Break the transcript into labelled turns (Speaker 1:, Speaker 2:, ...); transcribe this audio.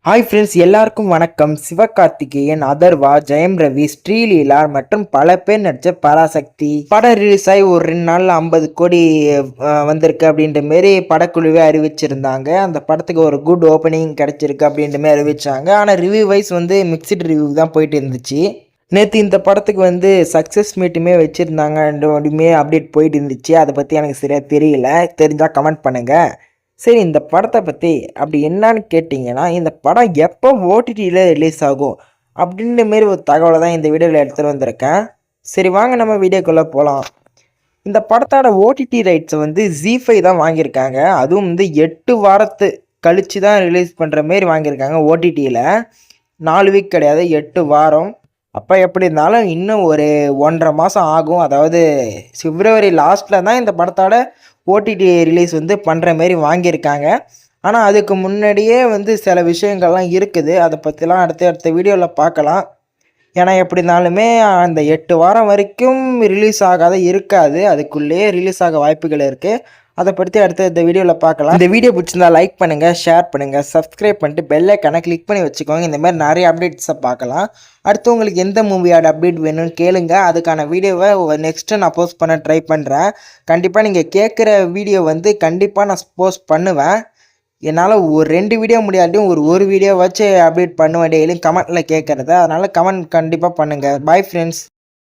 Speaker 1: Hi friends, எல்லாருக்கும் வணக்கம். சிவகார்த்திகேயன், அதர்வா, ஜெயம் ரவி, ஸ்ரீலீலா மற்றும் பல பேர் நடித்த பராசக்தி படம் ரிலீஸ் ஆகி ஒரு 2 நாளில் 50 கோடி வந்திருக்கு அப்படின்ற மாரி படக்குழுவே அறிவிச்சிருந்தாங்க. அந்த படத்துக்கு ஒரு குட் ஓப்பனிங் கிடைச்சிருக்கு அப்படின்ற மாதிரி அறிவிச்சாங்க. ஆனால் ரிவ்யூ வைஸ் மிக்சட் ரிவ்யூ தான் போயிட்டு இருந்துச்சு. நேற்று இந்த படத்துக்கு சக்ஸஸ் மீட்டுமே வச்சுருந்தாங்க, அப்படியுமே அப்டேட் போயிட்டு இருந்துச்சு. அதை பற்றி எனக்கு சரியாக தெரியல, தெரிஞ்சால் கமெண்ட் பண்ணுங்கள். சரி, இந்த படத்தை பற்றி அப்படி என்னான்னு கேட்டிங்கன்னா, இந்த படம் எப்போ ஓடிடியில் ரிலீஸ் ஆகும் அப்படின்ற மாரி ஒரு தகவலை தான் இந்த வீடியோவில் எடுத்துகிட்டு வந்திருக்கேன். சரி, வாங்க நம்ம வீடியோக்குள்ளே போகலாம். இந்த படத்தோட ஓடிடி ரைட்ஸை ZEE5 தான் வாங்கியிருக்காங்க. அதுவும் 8 வாரத்து கழித்து தான் ரிலீஸ் பண்ணுற மாரி வாங்கியிருக்காங்க. ஓடிடியில் 4 வீக் கிடையாது, 8 வாரம். அப்போ எப்படி இருந்தாலும் இன்னும் ஒரு 1.5 மாதம் ஆகும். அதாவது பிப்ரவரி லாஸ்ட்டில் தான் இந்த படத்தோட ஓடிடி ரிலீஸ் பண்ணுற மாரி வாங்கியிருக்காங்க. ஆனால் அதுக்கு முன்னாடியே சில விஷயங்கள்லாம் இருக்குது. அதை பற்றிலாம் அடுத்த வீடியோவில் பார்க்கலாம். ஏன்னா எப்படி இருந்தாலுமே அந்த 8 வாரம் வரைக்கும் ரிலீஸ் ஆகாத இருக்காது, அதுக்குள்ளேயே ரிலீஸ் ஆக வாய்ப்புகள் இருக்குது. அதை பற்றி இந்த வீடியோவில் பார்க்கலாம். இந்த வீடியோ பிடிச்சிருந்தா லைக் பண்ணுங்கள், ஷேர் பண்ணுங்கள், சப்ஸ்கிரைப் பண்ணிட்டு பெல் ஐக்கானை கிளிக் பண்ணி வச்சுக்கோங்க. இந்த மாதிரி நிறைய அப்டேட்ஸை பார்க்கலாம். அடுத்து உங்களுக்கு எந்த மூவியோட அப்டேட் வேணும்னு கேளுங்க. அதுக்கான வீடியோவை நெக்ஸ்ட்டு நான் போஸ்ட் பண்ண ட்ரை பண்ணுறேன். கண்டிப்பாக நீங்கள் கேட்குற வீடியோ கண்டிப்பாக நான் போஸ்ட் பண்ணுவேன். என்னால் ஒரு 2 வீடியோ முடியாட்டியும் ஒரு வீடியோ வச்சு அப்டேட் பண்ணுவேன் டெய்லியும் கமெண்ட்டில் கேட்குறத. அதனால் கமெண்ட் கண்டிப்பாக பண்ணுங்கள். Bye friends.